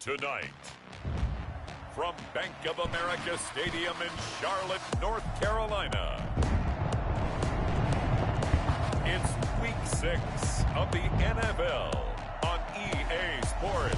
Tonight, from Bank of America Stadium in Charlotte, North Carolina, it's Week 6 of the NFL on EA Sports.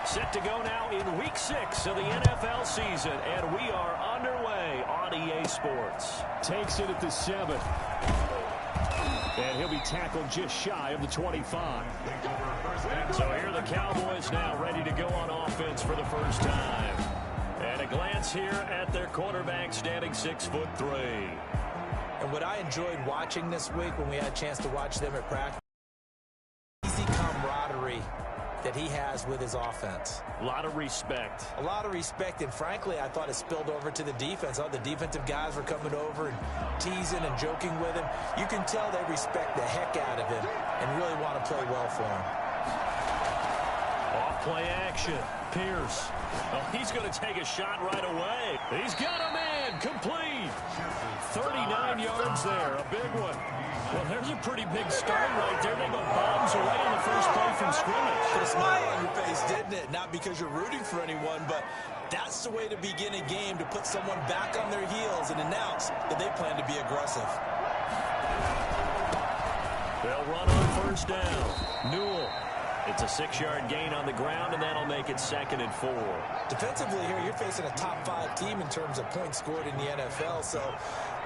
Set to go now in Week 6 of the NFL season, and we are underway on EA Sports. Takes it at the 7. And he'll be tackled just shy of the 25. So here are the Cowboys now ready to go on offense for the first time. And a glance here at their quarterback standing 6'3". And what I enjoyed watching this week when we had a chance to watch them at practice, easy camaraderie that he has with his offense. A lot of respect. A lot of respect, and frankly, I thought it spilled over to the defense. All the defensive guys were coming over and teasing and joking with him. You can tell they respect the heck out of him and really want to play well for him. Off-play action. Pierce. Oh, he's going to take a shot right away. He's got a man. Complete. 39 yards there. A big one. Well, there's a pretty big start right there. They go bombs away on the first play from scrimmage. Put a smile on your face, didn't it? Not because you're rooting for anyone, but that's the way to begin a game, to put someone back on their heels and announce that they plan to be aggressive. They'll run on first down. Newell. It's a 6-yard gain on the ground, and that'll make it 2nd and 4. Defensively here, you're facing a top-5 team in terms of points scored in the NFL. So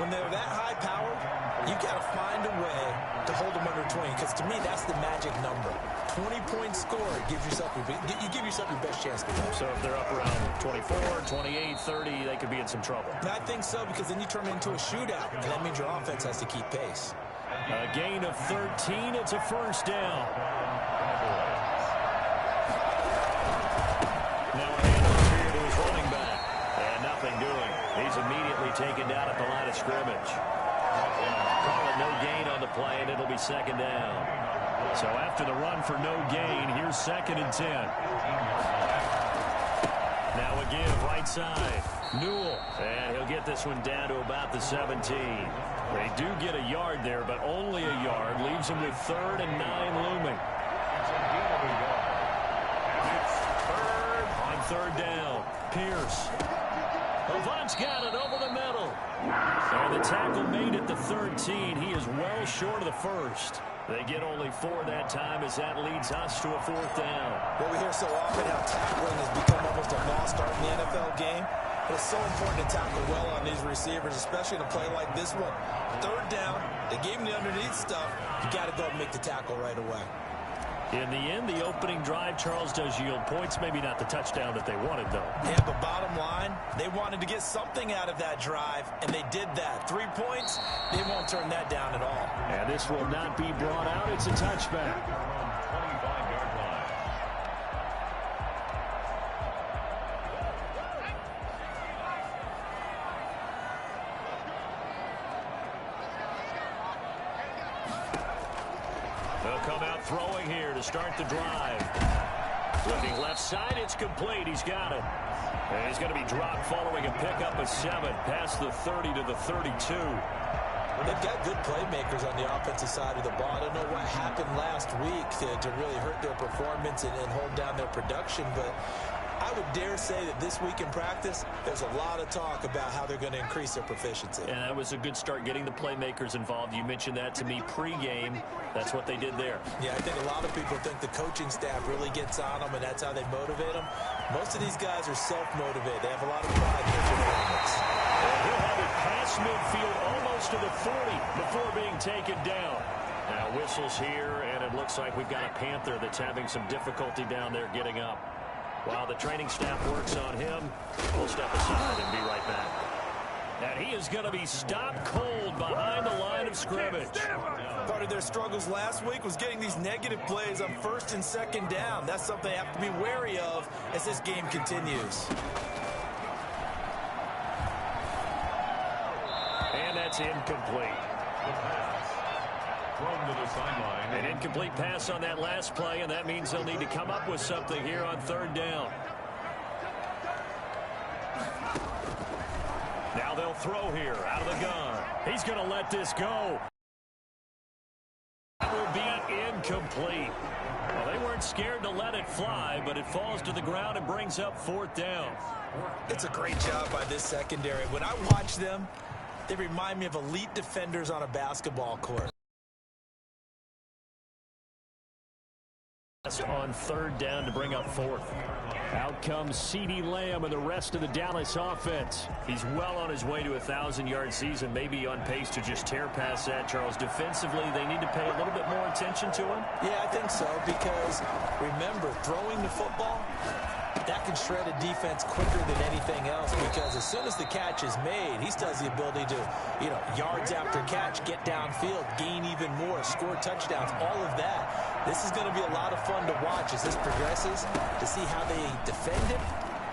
when they're that high-powered, you got to find a way to hold them under 20. Because to me, that's the magic number. 20 points scored gives yourself you give yourself your best chance to win. So if they're up around 24, 28, 30, they could be in some trouble. And I think so, because then you turn it into a shootout, and that means your offense has to keep pace. A gain of 13. It's a first down. He's immediately taken down at the line of scrimmage. Call it no gain on the play, and it'll be 2nd down. So after the run for no gain, here's 2nd and 10. Now a give right side. Newell, and he'll get this one down to about the 17. They do get a yard there, but only a yard. Leaves him with 3rd and 9 looming. On 3rd down, Pierce. Avant's got it over the middle. And the tackle made at the 13. He is well short of the first. They get only 4 that time as that leads us to a 4th down. Well, we hear so often how tackling has become almost a lost art in the NFL game. But it's so important to tackle well on these receivers, especially in a play like this one. 3rd down, they gave him the underneath stuff. You got to go and make the tackle right away. In the end, the opening drive, Charles, does yield points. Maybe not the touchdown that they wanted, though. Yeah, but bottom line, they wanted to get something out of that drive, and they did that. 3 points, they won't turn that down at all. And this will not be brought out. It's a touchback. Throwing here to start the drive. Looking left side, it's complete. He's got it. And he's going to be dropped following a pickup of 7 past the 30 to the 32. Well, they've got good playmakers on the offensive side of the ball. I don't know what happened last week to really hurt their performance and hold down their production, but I would dare say that this week in practice, there's a lot of talk about how they're going to increase their proficiency. And that was a good start, getting the playmakers involved. You mentioned that to me pregame. That's what they did there. Yeah, I think a lot of people think the coaching staff really gets on them, and that's how they motivate them. Most of these guys are self-motivated. They have a lot of pride in their performance. And he'll have it past midfield, almost to the 40, before being taken down. Now whistles here, and it looks like we've got a Panther that's having some difficulty down there getting up. While the training staff works on him, we'll step aside and be right back. And he is going to be stopped cold behind the line of scrimmage. Part of their struggles last week was getting these negative plays on 1st and 2nd down. That's something they have to be wary of as this game continues. that's incomplete. The pass. Thrown to the sideline. An incomplete pass on that last play, and that means they'll need to come up with something here on third down. Now they'll throw here out of the gun. He's going to let this go. That will be incomplete. Well, they weren't scared to let it fly, but it falls to the ground and brings up fourth down. It's a great job by this secondary. When I watch them, they remind me of elite defenders on a basketball court. On third down to bring up fourth. Out comes CeeDee Lamb and the rest of the Dallas offense. He's well on his way to a 1,000-yard season, maybe on pace to just tear past that, Charles. Defensively, they need to pay a little bit more attention to him. Yeah, I think so, because remember, throwing the football, that can shred a defense quicker than anything else, because as soon as the catch is made, he still has the ability to, yards after catch, get downfield, gain even more, score touchdowns, all of that. This is going to be a lot of fun to watch as this progresses, to see how they defend him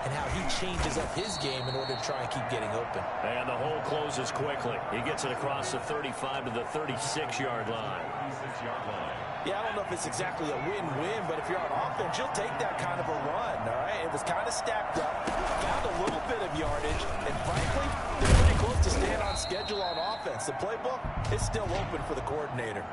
and how he changes up his game in order to try and keep getting open. And the hole closes quickly. He gets it across the 35 to the 36-yard line. Yeah, I don't know if it's exactly a win-win, but if you're on offense, you'll take that kind of a run, all right? It was kind of stacked up, found a little bit of yardage, and frankly, they're pretty close to staying on schedule on offense. The playbook is still open for the coordinator.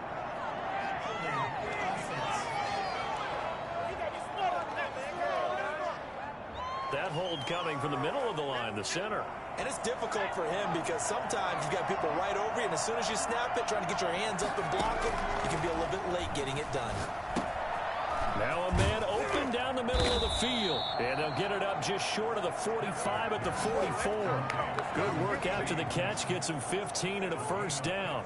That hold coming from the middle of the line, the center. And it's difficult for him because sometimes you got people right over you, and as soon as you snap it, trying to get your hands up and block them, you can be a little bit late getting it done. Now a man open down the middle of the field. And they'll get it up just short of the 45 at the 44. Good work after the catch. Gets him 15 and a first down.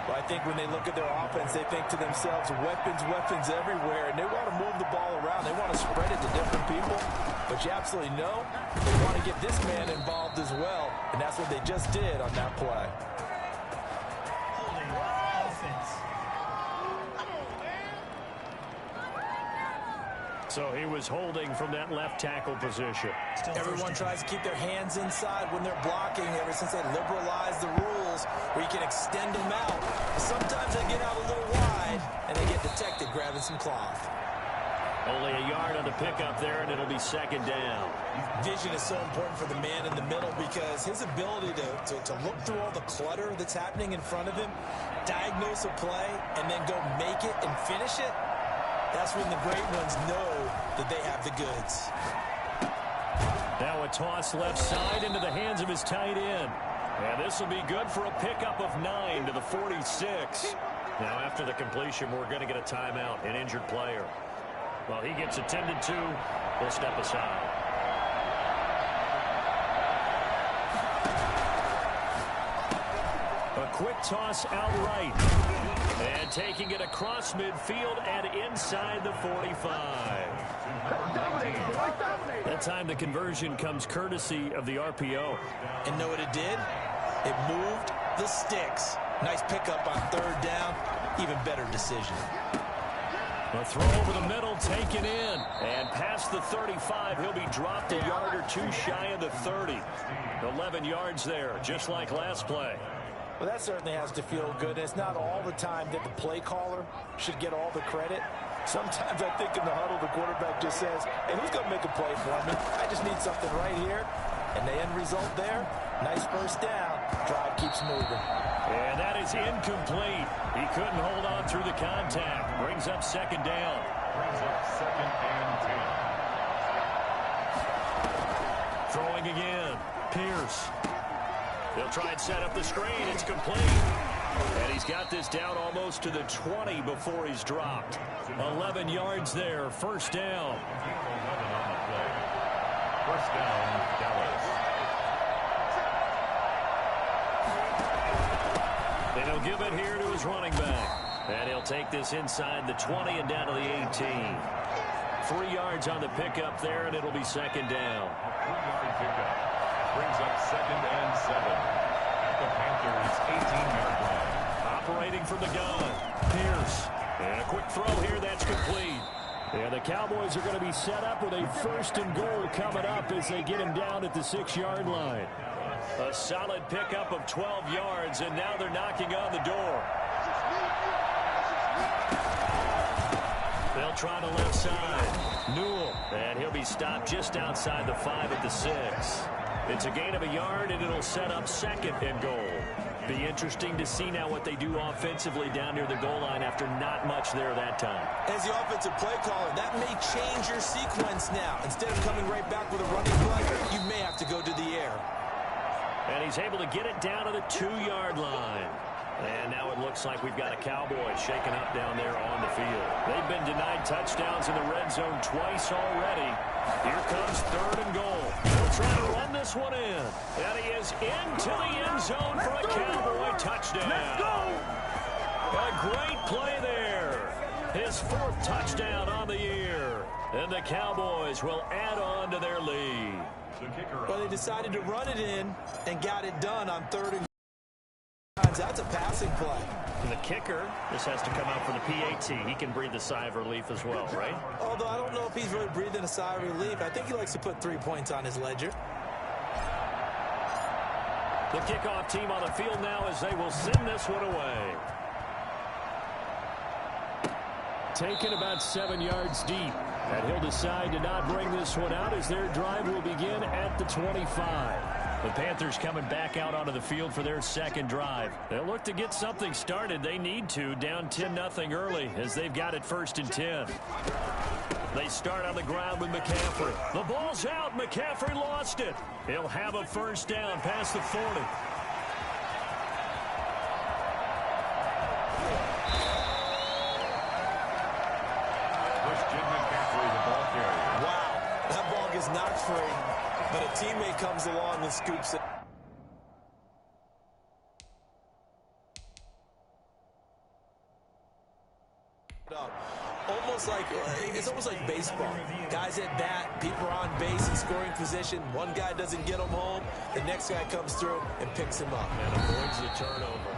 Well, I think when they look at their offense, they think to themselves, weapons everywhere, and they want to move the ball around. They want to spread it to different people. But you absolutely know they want to get this man involved as well, and that's what they just did on that play. So he was holding from that left tackle position. Everyone tries to keep their hands inside when they're blocking ever since they liberalized the rules where you can extend them out. Sometimes they get out a little wide, and they get detected grabbing some cloth. Only a yard on the pickup there, and it'll be second down. Vision is so important for the man in the middle because his ability to look through all the clutter that's happening in front of him, diagnose a play, and then go make it and finish it, that's when the great ones know that they have the goods. Now a toss left side into the hands of his tight end. And this will be good for a pickup of 9 to the 46. Now after the completion, we're going to get a timeout, an injured player. Well, he gets attended to. He'll step aside. A quick toss outright. And taking it across midfield and inside the 45. That time the conversion comes courtesy of the RPO. And know what it did? It moved the sticks. Nice pickup on third down. Even better decision. A throw over the middle, taken in. And past the 35, he'll be dropped a yard or two shy of the 30. 11 yards there, just like last play. Well, that certainly has to feel good. It's not all the time that the play caller should get all the credit. Sometimes I think in the huddle, the quarterback just says, hey, who's going to make a play for me? I just need something right here. And the end result there, nice first down. Drive keeps moving. And that is incomplete. He couldn't hold on through the contact. Brings up second down. Brings up second and 10. Throwing again. Pierce. They'll try and set up the screen. It's complete. And he's got this down almost to the 20 before he's dropped. 11 yards there. First down. 11 on the play. First down, Dallas. And he'll give it here to his running back. And he'll take this inside the 20 and down to the 18. 3 yards on the pickup there, and it'll be second down. 3-yard pickup. Brings up second and 7 at the Panthers' 18-yard line. Operating from the gun, Pierce. And a quick throw here, that's complete. And the Cowboys are going to be set up with a first and goal coming up as they get him down at the 6-yard line. A solid pickup of 12 yards, and now they're knocking on the door. They'll try the left side. Newell, and he'll be stopped just outside the 5 at the 6. It's a gain of a yard, and it'll set up 2nd and goal. Be interesting to see now what they do offensively down near the goal line after not much there that time. As the offensive play caller, that may change your sequence now. Instead of coming right back with a running play, you may have to go to the air. And he's able to get it down to the 2-yard line. And now it looks like we've got a Cowboy shaken up down there on the field. They've been denied touchdowns in the red zone twice already. Here comes 3rd and goal. They'll try to run this one in. And he is into the end zone for a Cowboy touchdown. Let's go! A great play there. His 4th touchdown on the year. And the Cowboys will add on to their lead. Well, they decided to run it in and got it done on 3rd and goal. That's a passing play. And the kicker, this has to come out for the PAT. He can breathe a sigh of relief as well, right? Although I don't know if he's really breathing a sigh of relief. I think he likes to put 3 points on his ledger. The kickoff team on the field now as they will send this one away. Taken about 7 yards deep. And he'll decide to not bring this one out as their drive will begin at the 25. The Panthers coming back out onto the field for their 2nd drive. They'll look to get something started. They need to, down 10-0 early as they've got it 1st and 10. They start on the ground with McCaffrey. The ball's out. McCaffrey lost it. He'll have a 1st down past the 40. Wow, that ball gets knocked free. But a teammate comes along and scoops it. It's almost like baseball. Guys at bat, people are on base in scoring position. One guy doesn't get him home. The next guy comes through and picks him up. And avoids the turnover.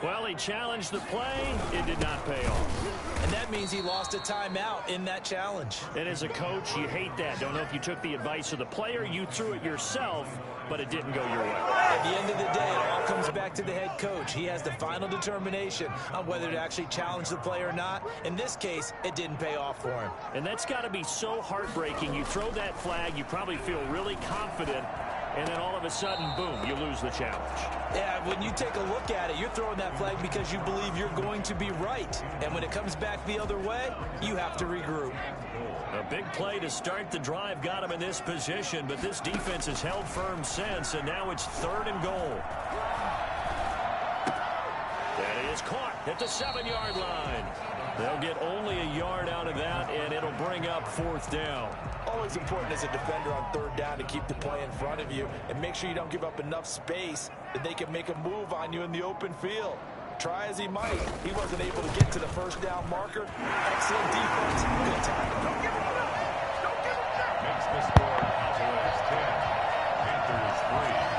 Well, he challenged the play. It did not pay off. And that means he lost a timeout in that challenge. And as a coach, you hate that. Don't know if you took the advice of the player, you threw it yourself, but it didn't go your way. At the end of the day, it all comes back to the head coach. He has the final determination on whether to actually challenge the play or not. In this case, it didn't pay off for him. And that's got to be so heartbreaking. You throw that flag, you probably feel really confident, and then all of a sudden, boom, you lose the challenge. Yeah, when you take a look at it, you're throwing that flag because you believe you're going to be right. And when it comes back the other way, you have to regroup. A big play to start the drive got him in this position, but this defense has held firm since, and now it's 3rd and goal. That is caught at the 7-yard line. They'll get only a yard out of that, and it'll bring up 4th down. Always important as a defender on 3rd down to keep the play in front of you and make sure you don't give up enough space that they can make a move on you in the open field. Try as he might, he wasn't able to get to the 1st down marker. Excellent defense. Good tackle. Don't give him up. Don't give him up. Makes the score Cowboys 10, Panthers 3.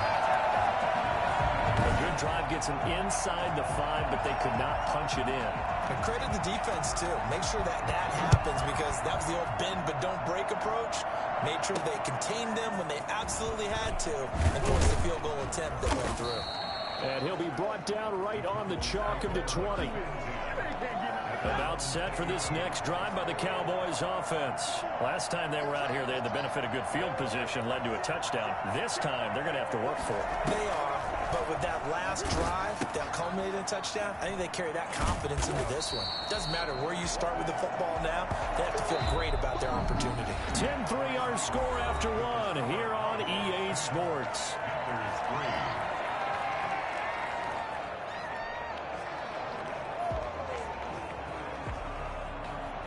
A good drive gets them inside the 5, but they could not punch it in. And credit the defense, too. Make sure that happens because that was the old bend but don't break approach. Made sure they contained them when they absolutely had to and forced the field goal attempt that went through. And he'll be brought down right on the chalk of the 20. About set for this next drive by the Cowboys offense. Last time they were out here, they had the benefit of good field position, led to a touchdown. This time, they're going to have to work for it. They are, but with that last drive that culminated in a touchdown, I think they carry that confidence into this one. Doesn't matter where you start with the football now, they have to feel great about their opportunity. 10-3 our score after one here on EA Sports.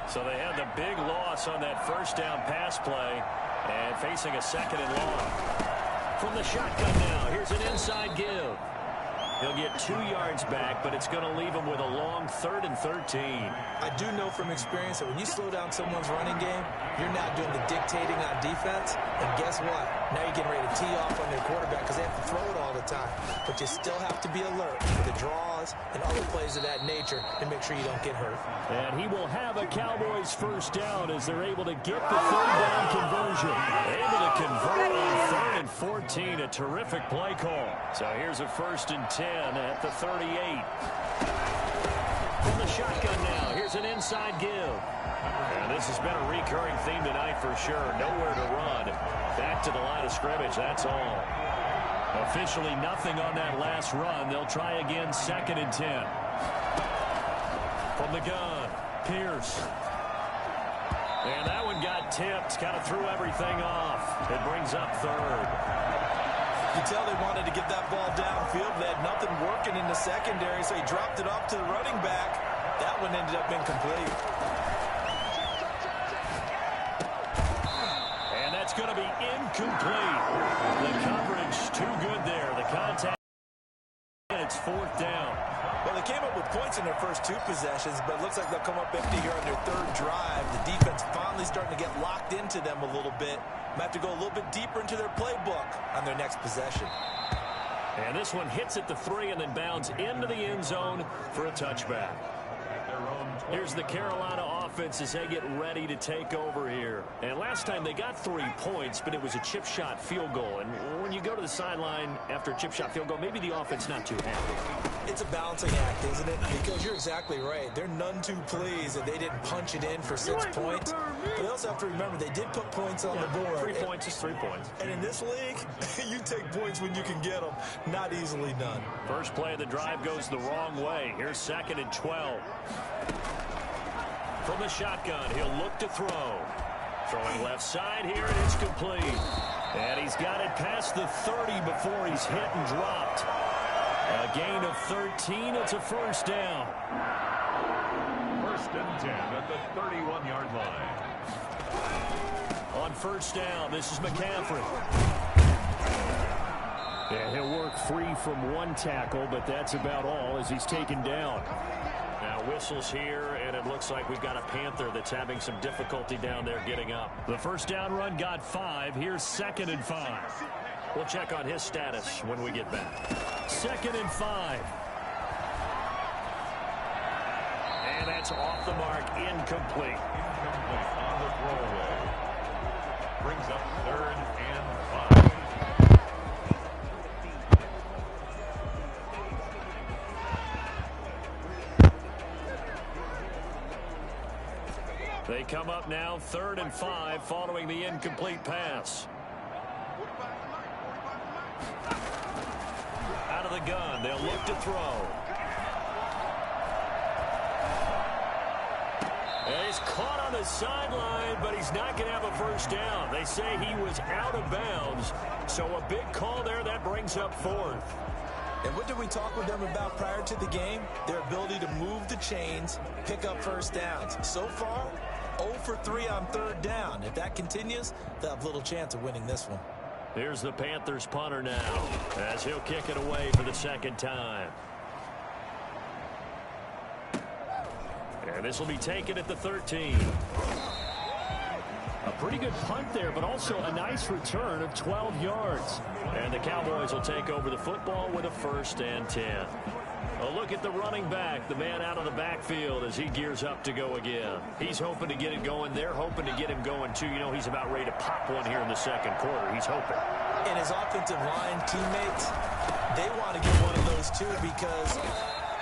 So they had the big loss on that 1st down pass play and facing a 2nd and long. From the shotgun now, here's an inside give. He'll get 2 yards back, but it's going to leave him with a long 3rd and 13. I do know from experience that when you slow down someone's running game, you're now doing the dictating on defense. And guess what? Now you're getting ready to tee off on their quarterback because they have to throw it all the time. But you still have to be alert for the draws and other plays of that nature to make sure you don't get hurt. And he will have a Cowboys first down as they're able to get the 3rd down conversion. Able to convert on 3rd and 14. A terrific play call. So here's a 1st and 10 at the 38. From the shotgun now, here's an inside give. And this has been a recurring theme tonight for sure. Nowhere to run. Back to the line of scrimmage, that's all. Officially nothing on that last run. They'll try again, 2nd and 10. From the gun, Pierce. And that one got tipped, kind of threw everything off. It brings up 3rd. You can tell they wanted to get that ball downfield. They had nothing working in the secondary, so he dropped it off to the running back. That one ended up incomplete. And that's going to be incomplete. The coverage too good there. The contact, and it's 4th down. Well, they came up with points in their first 2 possessions, but it looks like they'll come up empty here on their 3rd drive. The defense finally starting to get locked into them a little bit. Might have to go a little bit deeper into their playbook on their next possession. And this one hits at the 3 and then bounds into the end zone for a touchback. Here's the Carolina offense as they get ready to take over here. And last time they got 3 points, but it was a chip shot field goal. And when you go to the sideline after a chip shot field goal, maybe the offense not too happy. It's a balancing act, isn't it? Because you're exactly right. They're none too pleased that they didn't punch it in for 6 points. But they also have to remember they did put points on the board. 3 points is 3 points. And in this league, you take points when you can get them. Not easily done. First play of the drive goes the wrong way. Here's 2nd and 12. From the shotgun, he'll look to throw. Throwing left side here, and it's complete. And he's got it past the 30 before he's hit and dropped. A gain of 13. It's a 1st down. 1st and 10 at the 31-yard line. On 1st down, this is McCaffrey. And he'll work free from 1 tackle, but that's about all as he's taken down. Now whistles here, and it looks like we've got a Panther that's having some difficulty down there getting up. The 1st down run got 5. Here's 2nd and 5. We'll check on his status when we get back. 2nd and 5. And that's off the mark, incomplete. Incomplete on the throwaway. Brings up 3rd and 5. They come up now 3rd and 5 following the incomplete pass. Out of the gun, they'll look to throw. And he's caught on the sideline, but he's not going to have a 1st down. They say he was out of bounds, so a big call there that brings up 4th. And what did we talk with them about prior to the game? Their ability to move the chains, pick up 1st downs. So far, 0 for 3 on 3rd down. If that continues, they'll have little chance of winning this one. Here's the Panthers punter now as he'll kick it away for the 2nd time. And this will be taken at the 13. A pretty good punt there, but also a nice return of 12 yards. And the Cowboys will take over the football with a 1st and 10. A look at the running back, the man out of the backfield as he gears up to go again. He's hoping to get it going. They're hoping to get him going, too. You know, he's about ready to pop one here in the 2nd quarter. He's hoping. And his offensive line teammates, they want to get one of those, too, because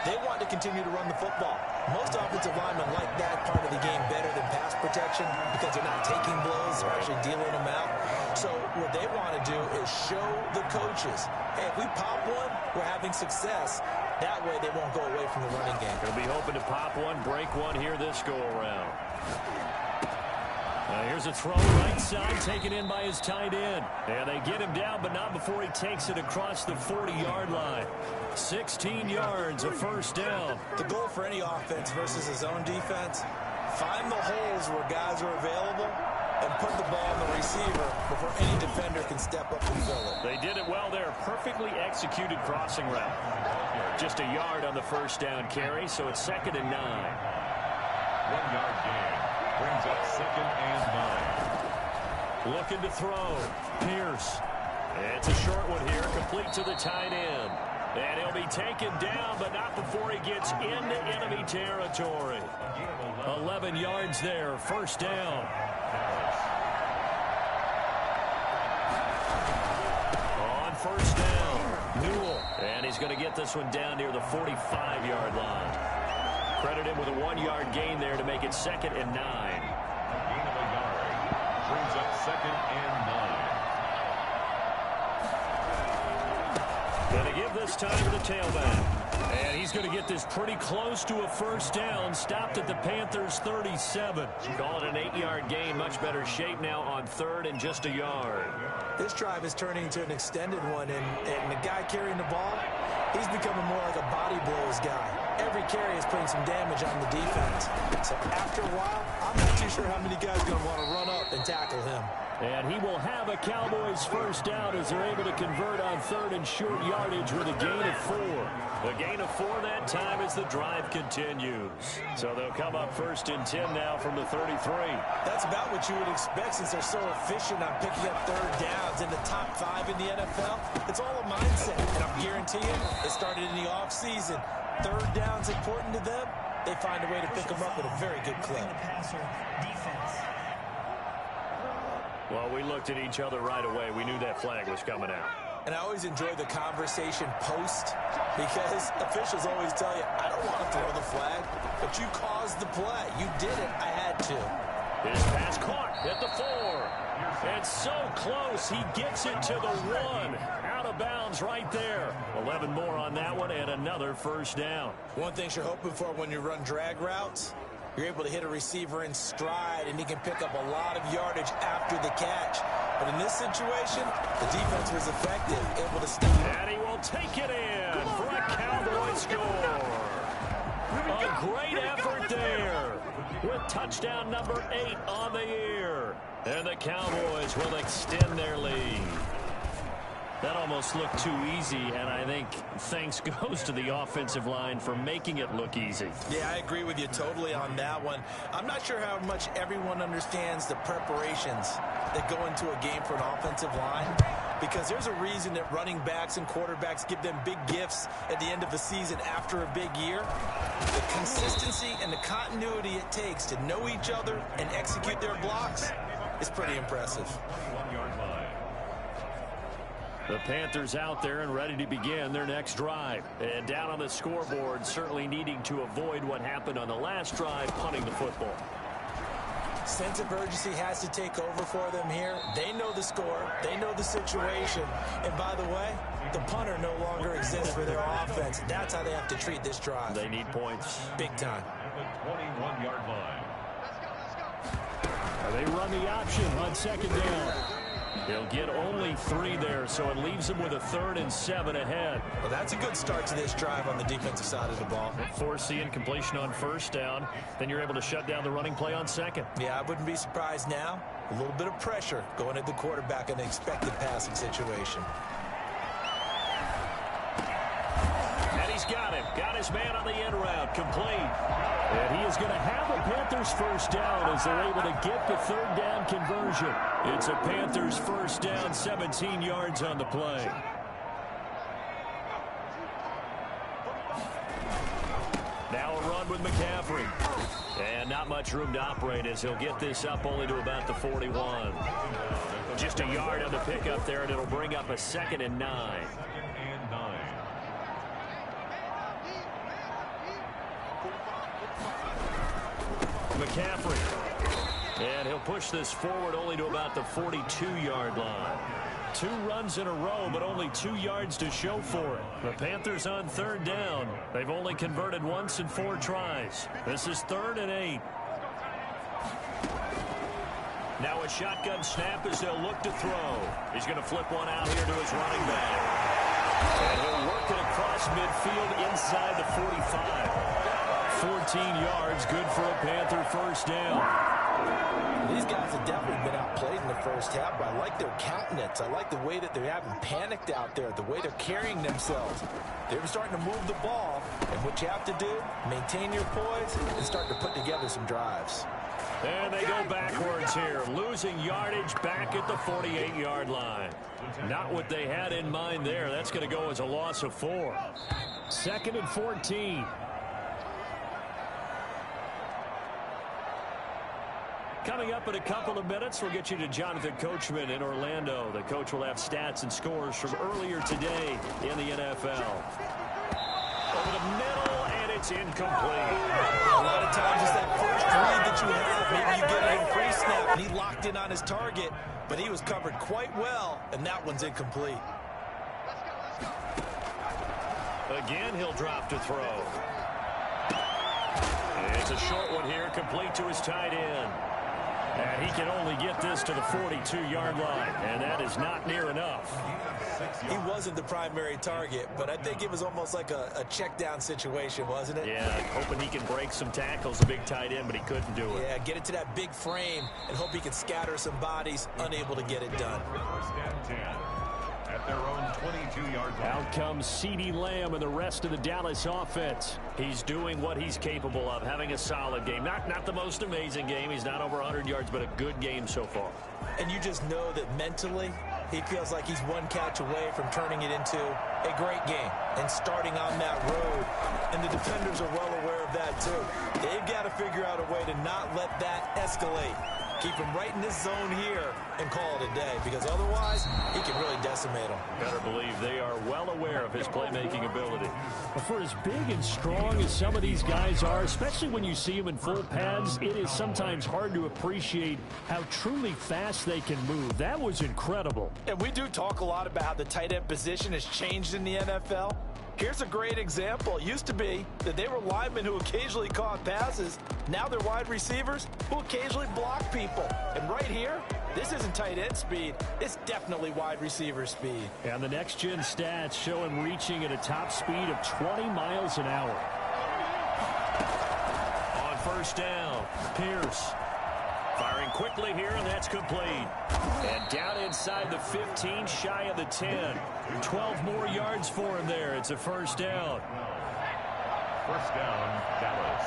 they want to continue to run the football. Most offensive linemen like that part of the game better than pass protection because they're not taking blows, they're actually dealing them out. So what they want to do is show the coaches, hey, if we pop one, we're having success. That way they won't go away from the running game. They'll be hoping to pop one, break one here this go-around. Now here's a throw right side, taken in by his tight end. And they get him down, but not before he takes it across the 40-yard line. 16 yards, a 1st down. The goal for any offense versus his own defense, find the holes where guys are available and put the ball on the receiver before any defender can step up and fill it. They did it well there. Perfectly executed crossing route. Just a yard on the first down carry, so it's 2nd and 9. 1-yard gain brings up 2nd and 9. Looking to throw. Pierce. It's a short one here, complete to the tight end. And he'll be taken down, but not before he gets into enemy territory. 11 yards there, first down. On first down, Newell. And he's going to get this one down near the 45-yard line. Credit him with a 1-yard gain there to make it 2nd and 9. Gain of a yard brings up 2nd and 9. Going to give this time to the tailback. And he's going to get this pretty close to a first down. Stopped at the Panthers' 37. Call it an 8-yard gain. Much better shape now on 3rd and just a yard. This drive is turning into an extended one, and the guy carrying the ball, he's becoming more like a body blows guy. Every carry is putting some damage on the defense. So after a while, I'm not too sure how many guys are going to want to run up and tackle him. And he will have a Cowboys first down as they're able to convert on 3rd and short yardage with a gain of 4. A gain of 4 that time as the drive continues. So they'll come up 1st and 10 now from the 33. That's about what you would expect since they're so efficient on picking up 3rd downs in the top 5 in the NFL. It's all a mindset, and I'm guaranteeing it started in the offseason. 3rd down's important to them. They find a way to pick them up with a very good clip. Well, we looked at each other right away. We knew that flag was coming out. And I always enjoy the conversation post because officials always tell you, I don't want to throw the flag, but you caused the play. You did it. I had to. His pass caught at the 4. And so close, he gets it to the 1. Out of bounds right there. 11 more on that one and another first down. One thing you're hoping for when you run drag routes, you're able to hit a receiver in stride, and he can pick up a lot of yardage after the catch. But in this situation, the defense was effective, able to stop. And he will take it in for a Cowboy score. A great effort there with touchdown number 8 on the year. And the Cowboys will extend their lead. That almost looked too easy, and I think thanks goes to the offensive line for making it look easy. Yeah, I agree with you totally on that one. I'm not sure how much everyone understands the preparations that go into a game for an offensive line, because there's a reason that running backs and quarterbacks give them big gifts at the end of the season after a big year. The consistency and the continuity it takes to know each other and execute their blocks is pretty impressive. 1-yard line. The Panthers out there and ready to begin their next drive. And down on the scoreboard, certainly needing to avoid what happened on the last drive, punting the football. Sense of urgency has to take over for them here. They know the score. They know the situation. And by the way, the punter no longer exists for their offense. That's how they have to treat this drive. They need points. Big time. At the 21-yard line. They run the option on 2nd down. He'll get only 3 there, so it leaves him with a 3rd and 7 ahead. Well, that's a good start to this drive on the defensive side of the ball. Force the incompletion on 1st down. Then you're able to shut down the running play on 2nd. Yeah, I wouldn't be surprised now. A little bit of pressure going at the quarterback in an expected passing situation. And he's got him. Got his man on the end route. Complete. And he is going to have a Panthers first down as they're able to get the 3rd down conversion. It's a Panthers first down, 17 yards on the play. Now a run with McCaffrey. And not much room to operate as he'll get this up only to about the 41. Just a yard on the pickup there, and it'll bring up a 2nd and 9. 2nd and 9. McCaffrey. And he'll push this forward only to about the 42-yard line. 2 runs in a row, but only 2 yards to show for it. The Panthers on 3rd down. They've only converted once in 4 tries. This is 3rd and 8. Now a shotgun snap as they'll look to throw. He's going to flip one out here to his running back. And he'll work it across midfield inside the 45. 14 yards, good for a Panther first down. These guys have definitely been outplayed in the first half, but I like their countenance. I like the way that they haven't panicked out there, the way they're carrying themselves. They're starting to move the ball, and what you have to do, maintain your poise and start to put together some drives. And they go backwards here, losing yardage back at the 48-yard line. Not what they had in mind there. That's going to go as a loss of 4. 2nd and 14. Coming up in a couple of minutes, we'll get you to Jonathan Coachman in Orlando. The coach will have stats and scores from earlier today in the NFL. Over the middle, and it's incomplete. A lot of times it's that first read that you have. Maybe you get it in pre-snap, and he locked in on his target, but he was covered quite well, and that one's incomplete. Again, he'll drop to throw. It's a short one here, complete to his tight end. And he can only get this to the 42-yard line, and that is not near enough. He wasn't the primary target, but I think it was almost like a check-down situation, wasn't it? Yeah, hoping he can break some tackles, a big tight end, but he couldn't do it. Yeah, get it to that big frame and hope he can scatter some bodies, unable to get it done. First and 10 at their own 22-yard line. Out comes CeeDee Lamb and the rest of the Dallas offense. He's doing what he's capable of, having a solid game. Not the most amazing game. He's not over 100 yards, but a good game so far. And you just know that mentally he feels like he's one catch away from turning it into a great game and starting on that road. And the defenders are well aware of that too. They've got to figure out a way to not let that escalate. Keep him right in this zone here and call it a day, because otherwise he can really decimate him. Better believe they are well aware of his playmaking ability. For as big and strong as some of these guys are, especially when you see them in full pads, it is sometimes hard to appreciate how truly fast they can move. That was incredible. And we do talk a lot about how the tight end position has changed in the NFL. Here's a great example. It used to be that they were linemen who occasionally caught passes. Now they're wide receivers who occasionally block people. And right here, this isn't tight end speed. It's definitely wide receiver speed. And the next-gen stats show him reaching at a top speed of 20 miles an hour. On first down, Pierce. Firing quickly here, and that's complete. And down inside the 15, shy of the 10. 12 more yards for him there. It's a first down. First down, Dallas.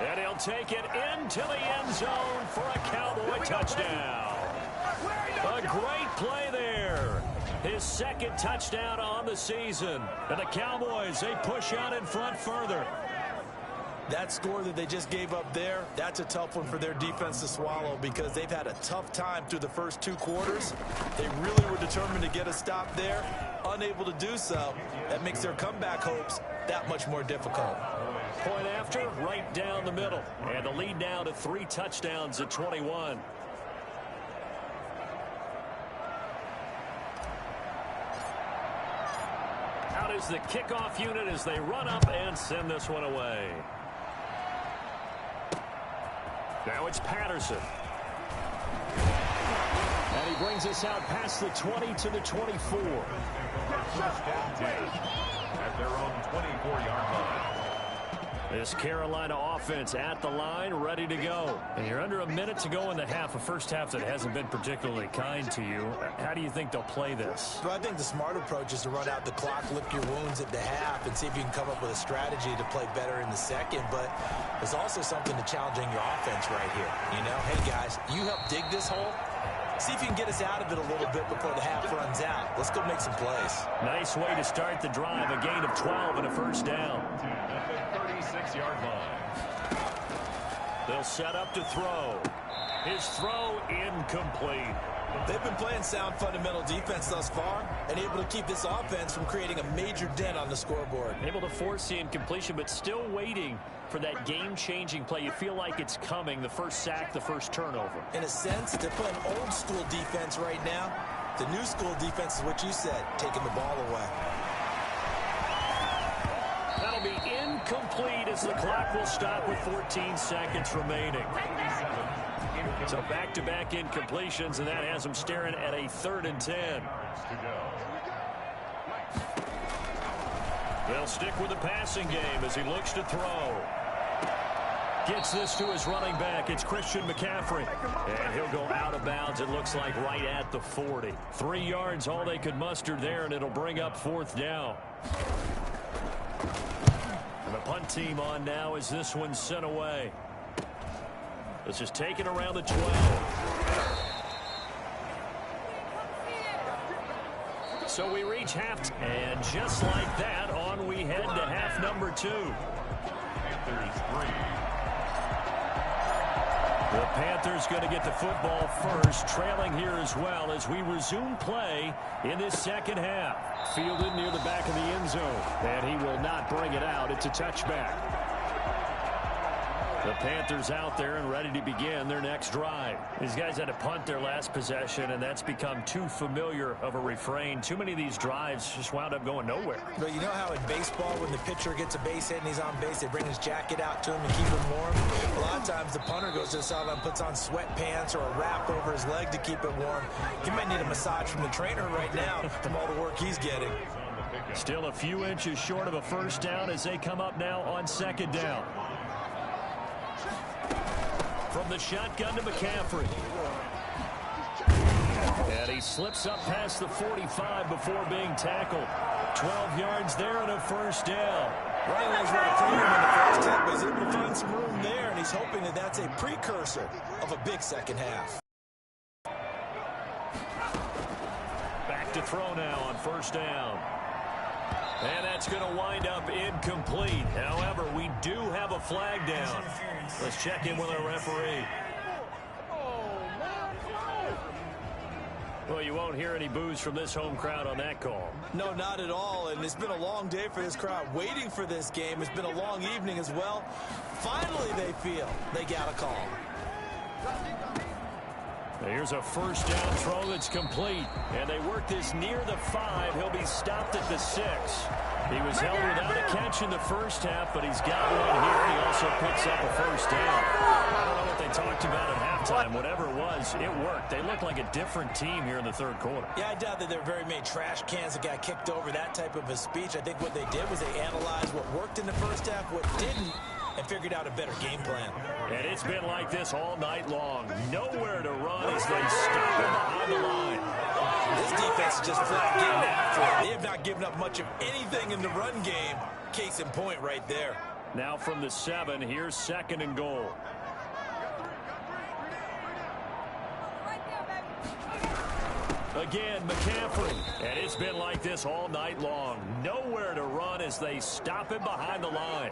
And he'll take it into the end zone for a Cowboy touchdown. A great play there. His second touchdown on the season. And the Cowboys, they push out in front further. That score that they just gave up there, that's a tough one for their defense to swallow, because they've had a tough time through the first 2 quarters. They really were determined to get a stop there, unable to do so. That makes their comeback hopes that much more difficult. Point after, right down the middle. And the lead now to 3 touchdowns at 21. Out is the kickoff unit as they run up and send this one away. Now it's Patterson. And he brings us out past the 20 to the 24. First down 10 at their own 24-yard line. This Carolina offense at the line, ready to go. And you're under a minute to go in the half, a first half that hasn't been particularly kind to you. How do you think they'll play this? Well, I think the smart approach is to run out the clock, lick your wounds at the half, and see if you can come up with a strategy to play better in the second. But there's also something to challenging your offense right here. You know, hey, guys, you help dig this hole. See if you can get us out of it a little bit before the half runs out. Let's go make some plays. Nice way to start the drive, a gain of 12 and a first down. At the 36-yard line. They'll set up to throw. His throw incomplete. They've been playing sound fundamental defense thus far and able to keep this offense from creating a major dent on the scoreboard. Able to force the incompletion, but still waiting for that game-changing play. You feel like it's coming, the first sack, the first turnover. In a sense, they're playing old-school defense right now. The new-school defense is what you said, taking the ball away. That'll be incomplete as the clock will stop with 14 seconds remaining. So back-to-back incompletions, and that has them staring at a 3rd and 10. They'll stick with the passing game as he looks to throw. Gets this to his running back. It's Christian McCaffrey. And he'll go out of bounds, it looks like, right at the 40. 3 yards, all they could muster there, and it'll bring up 4th down. And the punt team on now as this one's sent away. This is taken around the 12. So we reach half, and just like that, on we head to half number 2. The Panthers going to get the football first, trailing here as well as we resume play in this second half. Fielded near the back of the end zone, and he will not bring it out. It's a touchback. The Panthers out there and ready to begin their next drive. These guys had to punt their last possession, and that's become too familiar of a refrain. Too many of these drives just wound up going nowhere. But you know how in baseball, when the pitcher gets a base hit and he's on base, they bring his jacket out to him to keep him warm? A lot of times the punter goes to the sideline, puts on sweatpants or a wrap over his leg to keep it warm. He might need a massage from the trainer right now from all the work he's getting. Still a few inches short of a first down as they come up now on second down. From the shotgun to McCaffrey. And he slips up past the 45 before being tackled. 12 yards there and a first down. Running legs right through him in the first half, but he's able to find some room there, and he's hoping that that's a precursor of a big second half. Back to throw now on first down. And that's going to wind up incomplete. However, we do have a flag down. Let's check in with our referee. Well, you won't hear any boos from this home crowd on that call. No, not at all. And it's been a long day for this crowd waiting for this game. It's been a long evening as well. Finally, they feel they got a call. Here's a first down throw that's complete. And they work this near the 5. He'll be stopped at the 6. He was held without a catch in the first half, but he's got one here. He also picks up a first down. I don't know what they talked about at halftime. Whatever it was, it worked. They looked like a different team here in the third quarter. Yeah, I doubt that there were very many trash cans that got kicked over, that type of a speech. I think what they did was they analyzed what worked in the first half, what didn't, and figured out a better game plan. And it's been like this all night long. Nowhere to run as they stop him behind the line. This defense is just flat getting after it. They have not given up much of anything in the run game. Case in point right there. Now from the 7, here's second and goal. Again, McCaffrey. And it's been like this all night long. Nowhere to run as they stop him behind the line.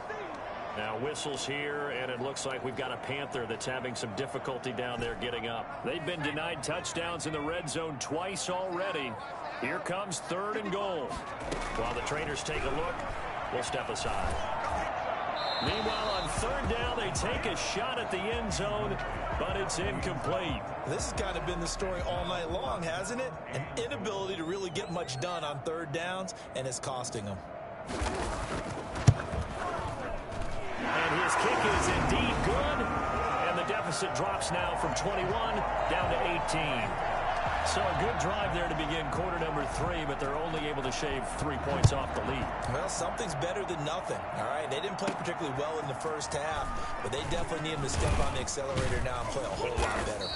Now whistles here, and it looks like we've got a Panther that's having some difficulty down there getting up. They've been denied touchdowns in the red zone twice already. Here comes third and goal. While the trainers take a look, we'll step aside. Meanwhile, on third down, they take a shot at the end zone, but it's incomplete. This has kind of been the story all night long, hasn't it? An inability to really get much done on third downs, and it's costing them. And his kick is indeed good. And the deficit drops now from 21 down to 18. So a good drive there to begin quarter number 3, but they're only able to shave 3 points off the lead. Well, something's better than nothing, all right? They didn't play particularly well in the first half, but they definitely need them to step on the accelerator now and play a whole lot better.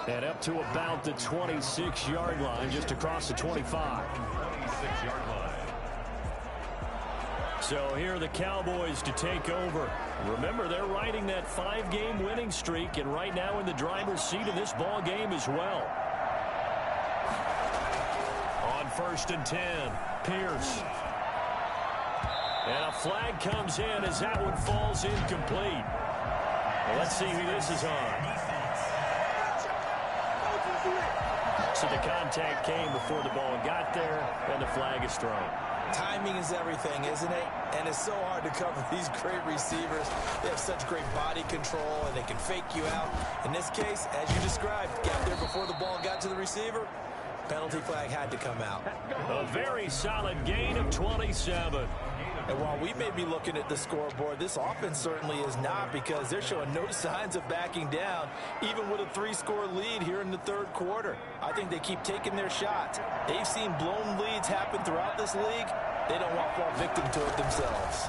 And up to about the 26-yard line, just across the 25. 26-yard line. So here are the Cowboys to take over. Remember, they're riding that 5-game winning streak, and right now in the driver's seat of this ball game as well. On 1st and 10, Pierce. And a flag comes in as that one falls incomplete. Well, let's see who this is on. So the contact came before the ball got there, and the flag is thrown. Timing is everything, isn't it? And it's so hard to cover these great receivers. They have such great body control, and they can fake you out. In this case, as you described, got there before the ball got to the receiver. Penalty flag had to come out. A very solid gain of 27. And while we may be looking at the scoreboard, this offense certainly is not, because they're showing no signs of backing down, even with a 3-score lead here in the third quarter. I think they keep taking their shots. They've seen blown leads happen throughout this league. They don't want to fall victim to it themselves.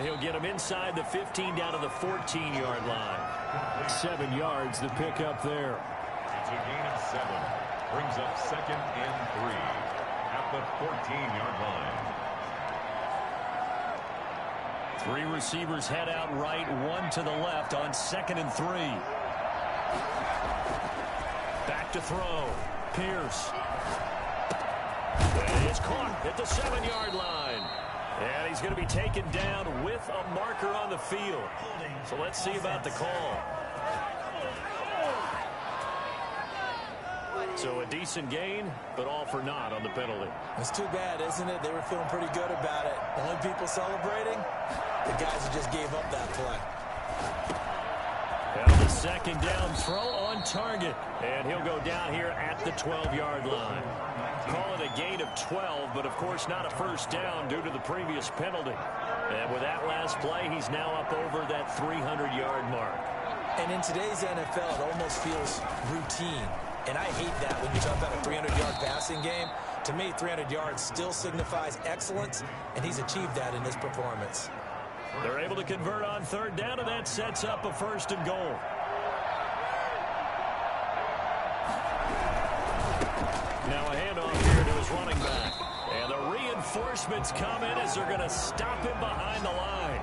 he'll get him inside the 15 down to the 14-yard line. 7 yards the pickup there. It's a gain of 7. Brings up 2nd and 3 at the 14-yard line. 3 receivers head out right, 1 to the left on 2nd and 3. Back to throw. Pierce. And it's caught at the 7-yard line. And he's going to be taken down with a marker on the field. So let's see about the call. So a decent gain, but all for naught on the penalty. It's too bad, isn't it? They were feeling pretty good about it. The only people celebrating, the guys who just gave up that play. And the 2nd down throw on target. And he'll go down here at the 12-yard line. Call it a gain of 12, but of course not a first down due to the previous penalty. And with that last play, he's now up over that 300-yard mark. And in today's NFL, it almost feels routine. And I hate that when you talk about a 300-yard passing game. To me, 300 yards still signifies excellence, and he's achieved that in his performance. They're able to convert on 3rd down, and that sets up a 1st and goal. Now a handoff here to his running back. And the reinforcements come in as they're going to stop him behind the line.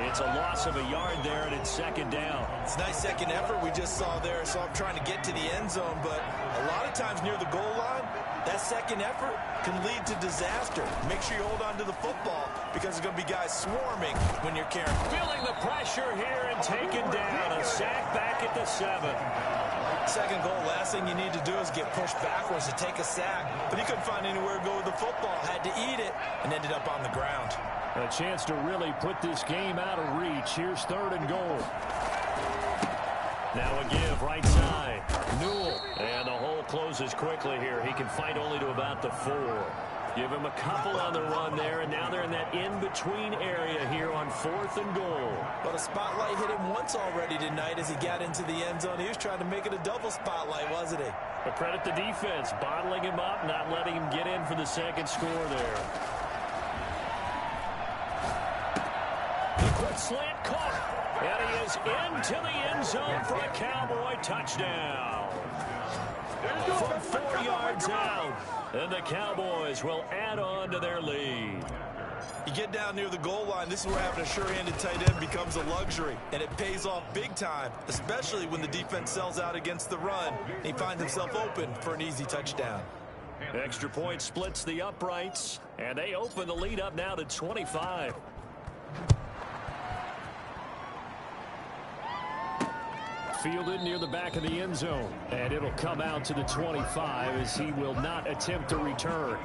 It's a loss of a yard there, and it's 2nd down. It's a nice second effort we just saw there. So I'm trying to get to the end zone, but a lot of times near the goal line, that second effort can lead to disaster. Make sure you hold on to the football because there's going to be guys swarming when you're carrying. Feeling the pressure here and taken down. A sack back at the 7. Second goal, last thing you need to do is get pushed backwards to take a sack. But he couldn't find anywhere to go with the football. Had to eat it and ended up on the ground. A chance to really put this game out of reach. Here's 3rd and goal. Now a give right side. Newell. And the hole closes quickly here. He can fight only to about the 4. Give him a couple on the run there, and now they're in that in-between area here on 4th and goal. But a spotlight hit him once already tonight as he got into the end zone. He was trying to make it a double spotlight, wasn't he? But credit the defense, bottling him up, not letting him get in for the 2nd score there. Quick slant caught, and he is into the end zone for a Cowboy touchdown. From 4 yards out, and the Cowboys will add on to their lead. You get down near the goal line, this is where having a sure-handed tight end becomes a luxury, and it pays off big time, especially when the defense sells out against the run. He finds himself open for an easy touchdown. Extra point splits the uprights, and they open the lead up now to 25. Fielded near the back of the end zone, and it'll come out to the 25 as he will not attempt to return.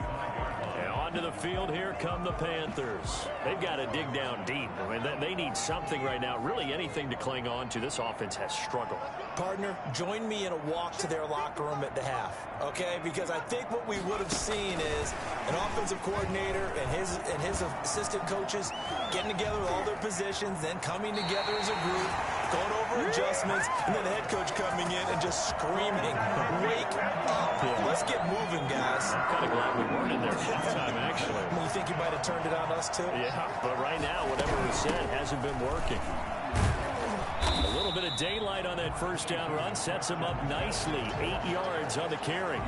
And onto the field, here come the Panthers. They've got to dig down deep. I mean, they need something right now, really anything to cling on to. This offense has struggled. Partner, join me in a walk to their locker room at the half, okay? Because I think what we would have seen is an offensive coordinator and his assistant coaches getting together with all their positions, then coming together as a group, going over adjustments, and then the head coach coming in and just screaming, "Wake up! Let's get moving, guys." I'm kind of glad we weren't in there halftime, actually. You think you might have turned it on us, too? Yeah, but right now, whatever was said hasn't been working. A little bit of daylight on that first down run sets him up nicely. 8 yards on the carry.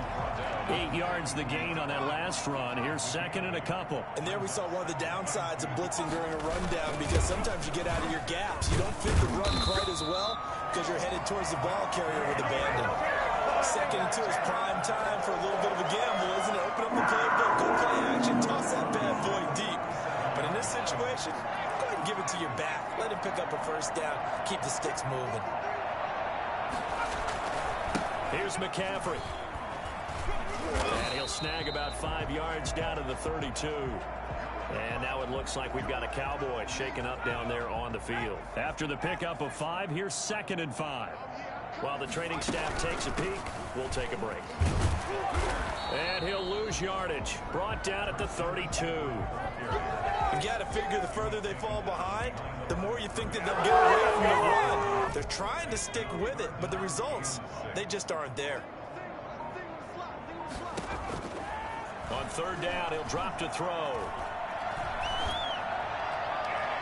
8 yards the gain on that last run. Here's 2nd and a couple. And there we saw one of the downsides of blitzing during a rundown, because sometimes you get out of your gaps. You don't fit the run quite as well because you're headed towards the ball carrier with abandon. 2nd and 2 is prime time for a little bit of a gamble, isn't it? Open up the playbook, go play action, toss that bad boy deep. But in this situation, go ahead and give it to your back. Let him pick up a first down. Keep the sticks moving. Here's McCaffrey. And he'll snag about 5 yards down to the 32. And now it looks like we've got a Cowboy shaken up down there on the field. After the pickup of 5, here's 2nd and 5. While the training staff takes a peek, we'll take a break. And he'll lose yardage. Brought down at the 32. You got to figure the further they fall behind, the more you think that they'll get away from the run. They're trying to stick with it, but the results, they just aren't there. On 3rd down, he'll drop to throw.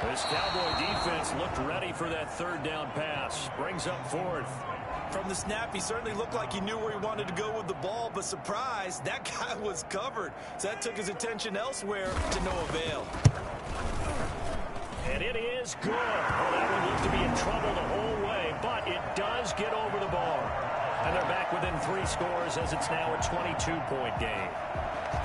This Cowboy defense looked ready for that third down pass. Brings up fourth. From the snap, he certainly looked like he knew where he wanted to go with the ball, but surprise, that guy was covered. So that took his attention elsewhere to no avail. And it is good. Well, that one looked to be in trouble the whole way, but it does get over the bar. And they're back within 3 scores as it's now a 22-point game.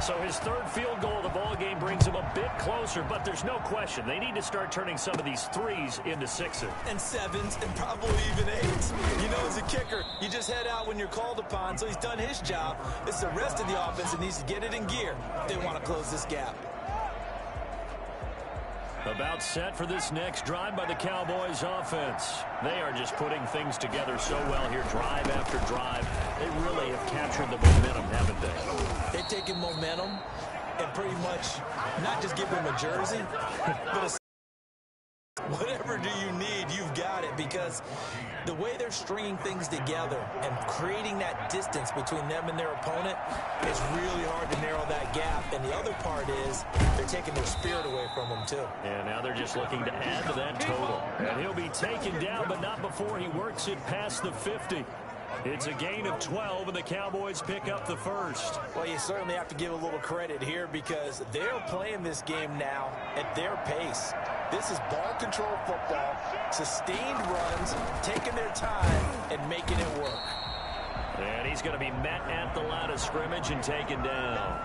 So his third field goal of the ball game brings him a bit closer, but there's no question they need to start turning some of these threes into sixes. And sevens and probably even eights. You know, as a kicker, you just head out when you're called upon, so he's done his job. It's the rest of the offense that needs to get it in gear if they want to close this gap. About set for this next drive by the Cowboys offense. They are just putting things together so well here, drive after drive. They really have captured the momentum, haven't they? They've taken momentum and pretty much not just give them a jersey, but whatever do you need, you've got it, because the way they're stringing things together and creating that distance between them and their opponent is really hard to narrow that gap. And the other part is they're taking their spirit away from them, too. And now they're just looking to add to that total. And he'll be taken down, but not before he works it past the 50. It's a gain of 12, and the Cowboys pick up the first. Well, you certainly have to give a little credit here because they're playing this game now at their pace. This is ball control football, sustained runs, taking their time, and making it work. And he's going to be met at the line of scrimmage and taken down.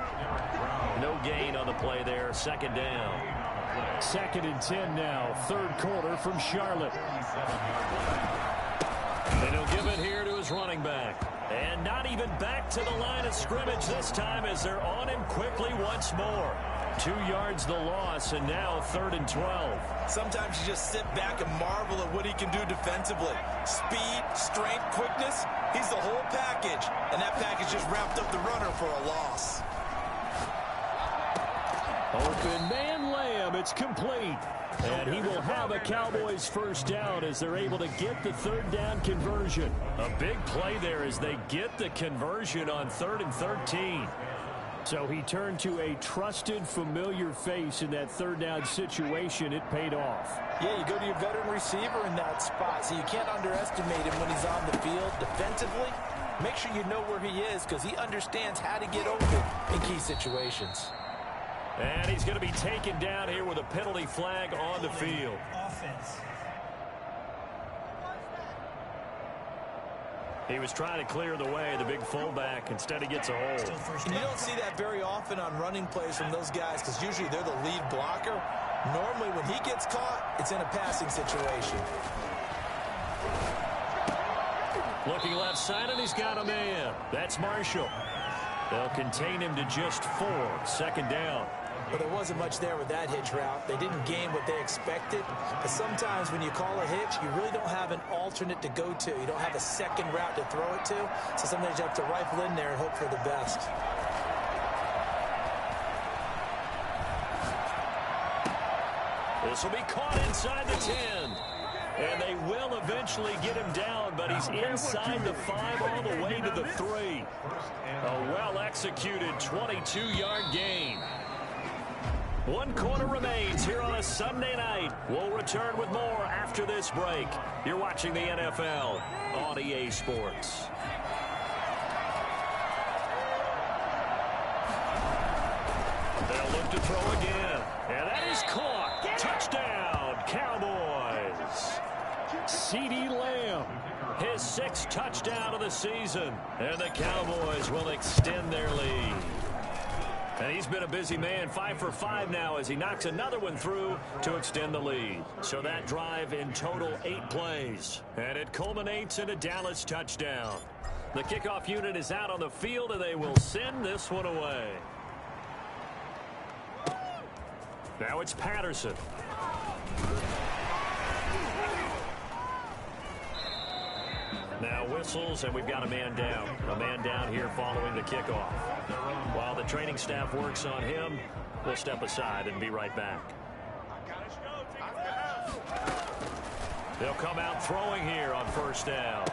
No gain on the play there, second down. 2nd and 10 now, third quarter from Charlotte. And he'll give it here to his running back. And not even back to the line of scrimmage this time as they're on him quickly once more. 2 yards the loss, and now 3rd and 12. Sometimes you just sit back and marvel at what he can do defensively. Speed, strength, quickness, he's the whole package. And that package just wrapped up the runner for a loss. Open man Lamb, it's complete. And he will have a Cowboys first down as they're able to get the third down conversion. A big play there as they get the conversion on 3rd and 13. So he turned to a trusted, familiar face in that third down situation. It paid off. Yeah, you go to your veteran receiver in that spot, so you can't underestimate him when he's on the field. Defensively, make sure you know where he is because he understands how to get open in key situations. And he's going to be taken down here with a penalty flag on the field. Offense. He was trying to clear the way, the big fullback. Instead, he gets a hold. And you don't see that very often on running plays from those guys because usually they're the lead blocker. Normally, when he gets caught, it's in a passing situation. Looking left side, and he's got a man. That's Marshall. They'll contain him to just 4. 2nd down. But there wasn't much there with that hitch route. They didn't gain what they expected. But sometimes when you call a hitch, you really don't have an alternate to go to. You don't have a second route to throw it to. So sometimes you have to rifle in there and hope for the best. This will be caught inside the 10. And they will eventually get him down, but he's inside the 5 all the way to the 3. A well-executed 22-yard gain. 1 quarter remains here on a Sunday night. We'll return with more after this break. You're watching the NFL on EA Sports. They'll look to throw again. And that is caught. Touchdown, Cowboys. CeeDee Lamb, his 6th touchdown of the season. And the Cowboys will extend their lead. And he's been a busy man, 5 for 5 now as he knocks another one through to extend the lead. So that drive in total 8 plays. And it culminates in a Dallas touchdown. The kickoff unit is out on the field, and they will send this one away. Now it's Patterson. Now whistles, and we've got a man down. A man down here following the kickoff. While the training staff works on him, we'll step aside and be right back. They'll come out throwing here on first down.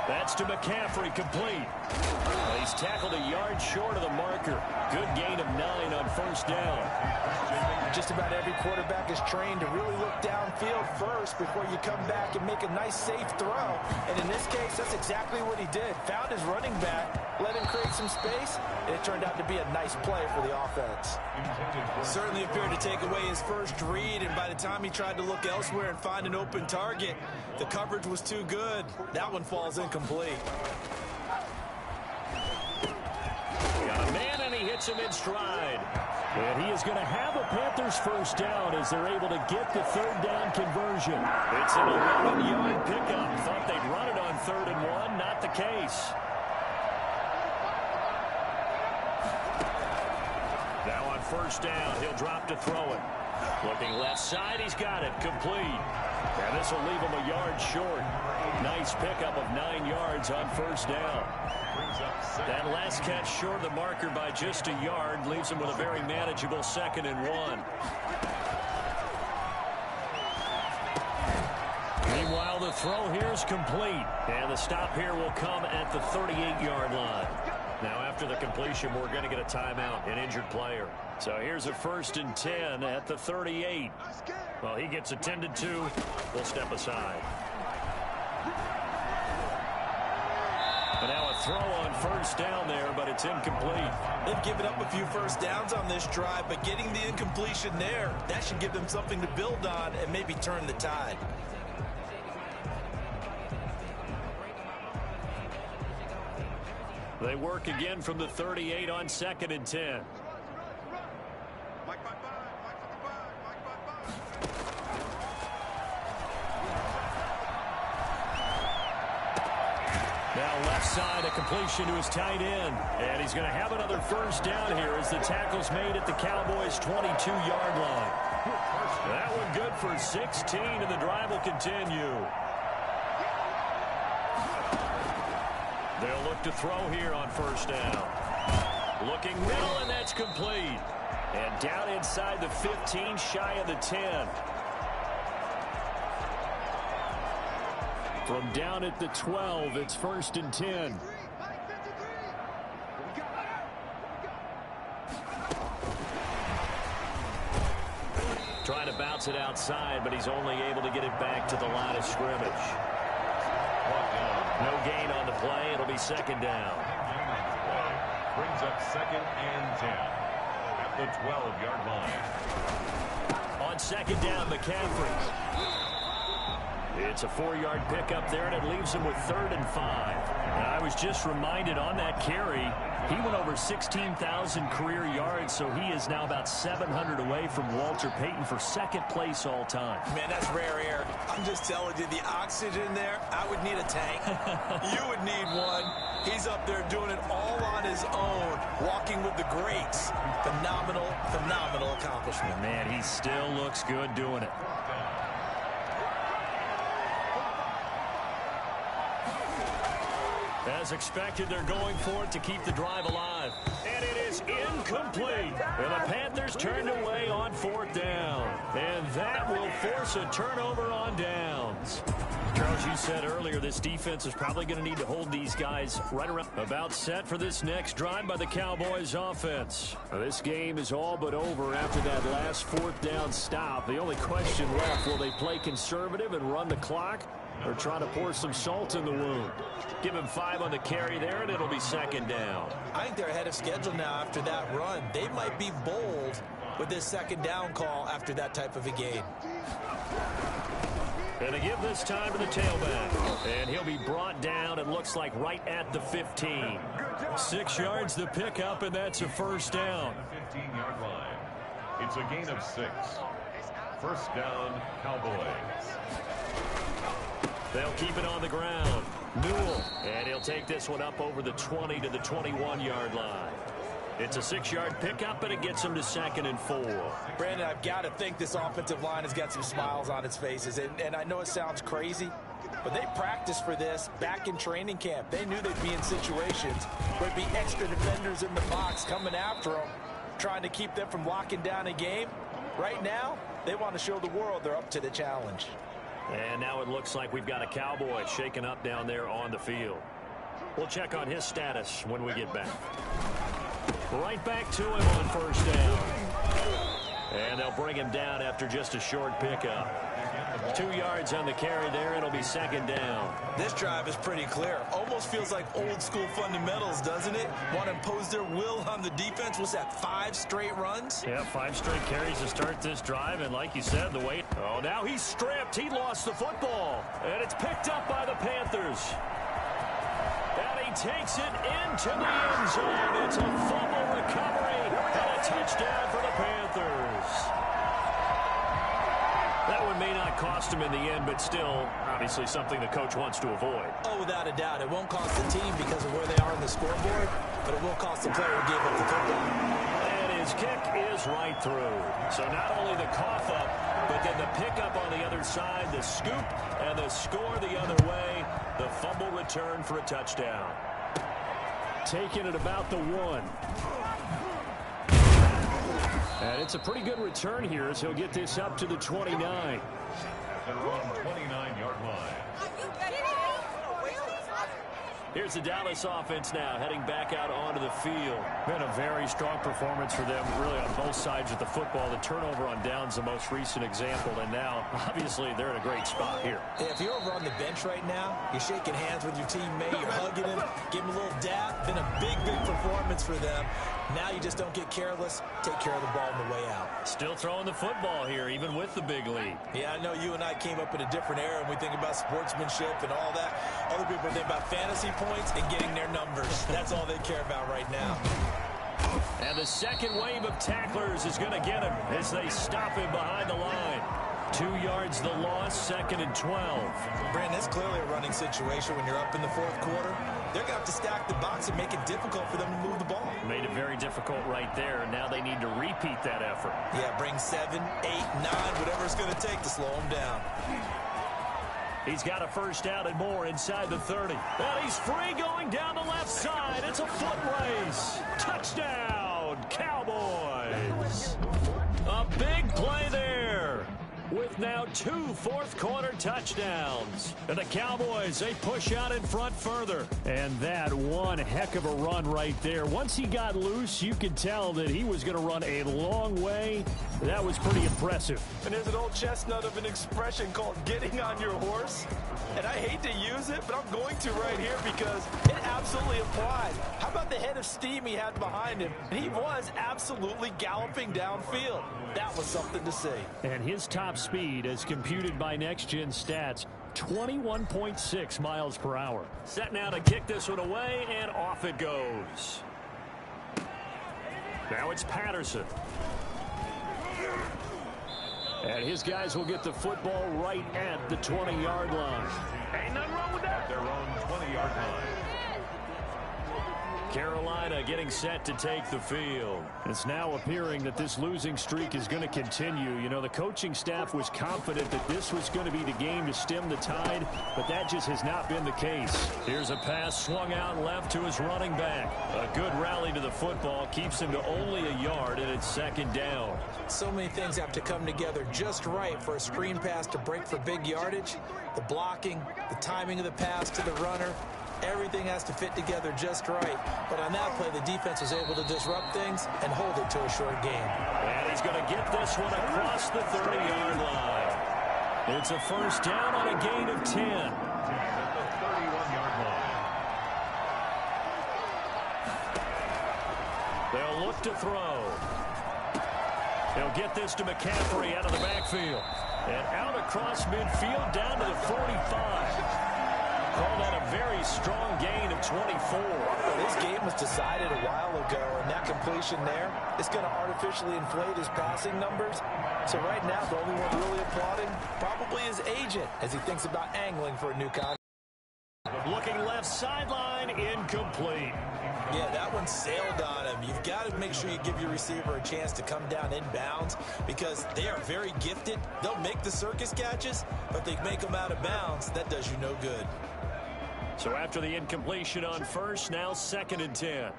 That's to McCaffrey, complete. He's tackled a yard short of the marker. Good gain of 9 on first down. Just about every quarterback is trained to really look downfield first before you come back and make a nice, safe throw. And in this case, that's exactly what he did. Found his running back, let him create some space, and it turned out to be a nice play for the offense. Certainly appeared to take away his first read, and by the time he tried to look elsewhere and find an open target, the coverage was too good. That one falls incomplete. Got a man, and he hits him in stride. And he is going to have a Panthers first down as they're able to get the third down conversion. It's an 11-yard pickup. Thought they'd run it on 3rd and 1. Not the case. Now on first down, he'll drop to throw it. Looking left side, he's got it. Complete. And this will leave him a yard short. Nice pickup of 9 yards on first down. That last catch short of the marker by just a yard leaves him with a very manageable 2nd and 1. Meanwhile, the throw here is complete. And the stop here will come at the 38-yard line. Now, after the completion, we're going to get a timeout, an injured player. So here's a 1st and 10 at the 38. Well, he gets attended to. We'll step aside. But now a throw on first down there, but it's incomplete. They've given up a few first downs on this drive, but getting the incompletion there, that should give them something to build on and maybe turn the tide. They work again from the 38 on 2nd and 10. Now left side, a completion to his tight end. And he's going to have another first down here as the tackle's made at the Cowboys' 22-yard line. That one good for 16, and the drive will continue. They'll look to throw here on first down. Looking middle, and that's complete. And down inside the 15, shy of the 10. From down at the 12, it's 1st and 10. Trying to bounce it outside, but he's only able to get it back to the line of scrimmage. No gain on the play. It'll be 2nd down. Brings up 2nd and 10 at the 12-yard line. On 2nd down, McCaffrey. It's a 4-yard pickup there, and it leaves him with 3rd and 5. Now, I was just reminded on that carry, he went over 16,000 career yards, so he is now about 700 away from Walter Payton for 2nd place all time. Man, that's rare air. I'm just telling you, the oxygen there, I would need a tank. You would need one. He's up there doing it all on his own, walking with the greats. Phenomenal, phenomenal accomplishment. Man, he still looks good doing it. As expected, they're going for it to keep the drive alive. And it is incomplete. And the Panthers turned away on 4th down. And that will force a turnover on downs. Charles, you said earlier this defense is probably going to need to hold these guys right around. About set for this next drive by the Cowboys offense. Now, this game is all but over after that last 4th down stop. The only question left, will they play conservative and run the clock, or try to pour some salt in the wound? Give him 5 on the carry there, and it'll be 2nd down. I think they're ahead of schedule now after that run. They might be bold with this 2nd down call after that type of a game. And they give this time to the tailback. And he'll be brought down, it looks like, right at the 15. 6 yards the pickup, and that's a 1st down. 15-yard line. It's a gain of 6. 1st down, Cowboys. They'll keep it on the ground. Newell, and he'll take this one up over the 20 to the 21-yard line. It's a 6-yard pickup, and it gets him to 2nd and 4. Brandon, I've got to think this offensive line has got some smiles on its faces. And I know it sounds crazy, but they practiced for this back in training camp. They knew they'd be in situations where there'd be extra defenders in the box coming after them, trying to keep them from locking down a game. Right now, they want to show the world they're up to the challenge. And now it looks like we've got a Cowboy shaken up down there on the field. We'll check on his status when we get back. Right back to him on first down. And they'll bring him down after just a short pickup. 2 yards on the carry there. It'll be second down. This drive is pretty clear. Almost feels like old school fundamentals, doesn't it? Want to impose their will on the defense. Was that 5 straight runs? Yeah, 5 straight carries to start this drive. And like you said, the weight. Oh, now he's stripped. He lost the football. And it's picked up by the Panthers. And he takes it into the end zone. It's a fumble recovery and a touchdown for the Panthers. That one may not cost him in the end, but still, obviously something the coach wants to avoid. Oh, without a doubt. It won't cost the team because of where they are on the scoreboard, but it will cost the player who gave up the football. And his kick is right through. So not only the cough up, but then the pickup on the other side, the scoop, and the score the other way. The fumble return for a touchdown. Taking it about the 1. And it's a pretty good return here as he'll get this up to the 29. Their own 29-yard line. Here's the Dallas offense now heading back out onto the field. Been a very strong performance for them really on both sides of the football. The turnover on downs the most recent example, and now obviously they're in a great spot here. If you're over on the bench right now, you're shaking hands with your teammate, you're hugging him, give him a little dap. Been a big performance for them. Now you just don't get careless. Take care of the ball on the way out. Still throwing the football here, even with the big lead. Yeah, I know you and I came up in a different era, and we think about sportsmanship and all that. Other people think about fantasy points and getting their numbers. That's all they care about right now. And the second wave of tacklers is going to get him as they stop him behind the line. 2 yards the loss, 2nd and 12. Brandon, it's clearly a running situation when you're up in the 4th quarter. They're going to have to stack the box and make it difficult for them to move the ball. Made it very difficult right there. Now they need to repeat that effort. Yeah, bring 7, 8, 9, whatever it's going to take to slow them down. He's got a first down and more inside the 30. And he's free going down the left side. It's a foot race. Touchdown, Cowboys. A big play there with now 2 fourth-quarter touchdowns. And the Cowboys, they push out in front further. And that one heck of a run right there. Once he got loose, you could tell that he was going to run a long way. That was pretty impressive. And there's an old chestnut of an expression called getting on your horse. And I hate to use it, but I'm going to right here because it absolutely applies. How about the head of steam he had behind him? And he was absolutely galloping downfield. That was something to see. And his top speed, as computed by Next Gen Stats, 21.6 miles per hour. Set now to kick this one away, and off it goes. Now it's Patterson. And his guys will get the football right at the 20-yard line. Ain't nothing wrong with that. Their own 20-yard line. Carolina getting set to take the field. It's now appearing that this losing streak is going to continue. You know, the coaching staff was confident that this was going to be the game to stem the tide, but that just has not been the case. Here's a pass swung out left to his running back. A good rally to the football keeps him to only a yard, and it's 2nd down. So many things have to come together just right for a screen pass to break for big yardage. The blocking, the timing of the pass to the runner, everything has to fit together just right. But on that play, the defense was able to disrupt things and hold it to a short game. And he's going to get this one across the 30-yard line. It's a first down on a gain of 10. 31-yard line. They'll look to throw. He'll get this to McCaffrey out of the backfield. And out across midfield down to the 45. Call that a very strong gain of 24. This game was decided a while ago, and that completion there is going to artificially inflate his passing numbers. So right now, the only one really applauding probably his agent as he thinks about angling for a new contract. Looking left sideline, incomplete. Yeah, that one sailed on him. You've got to make sure you give your receiver a chance to come down inbounds because they are very gifted. They'll make the circus catches, but they make them out of bounds. That does you no good. So after the incompletion on first, now 2nd and 10.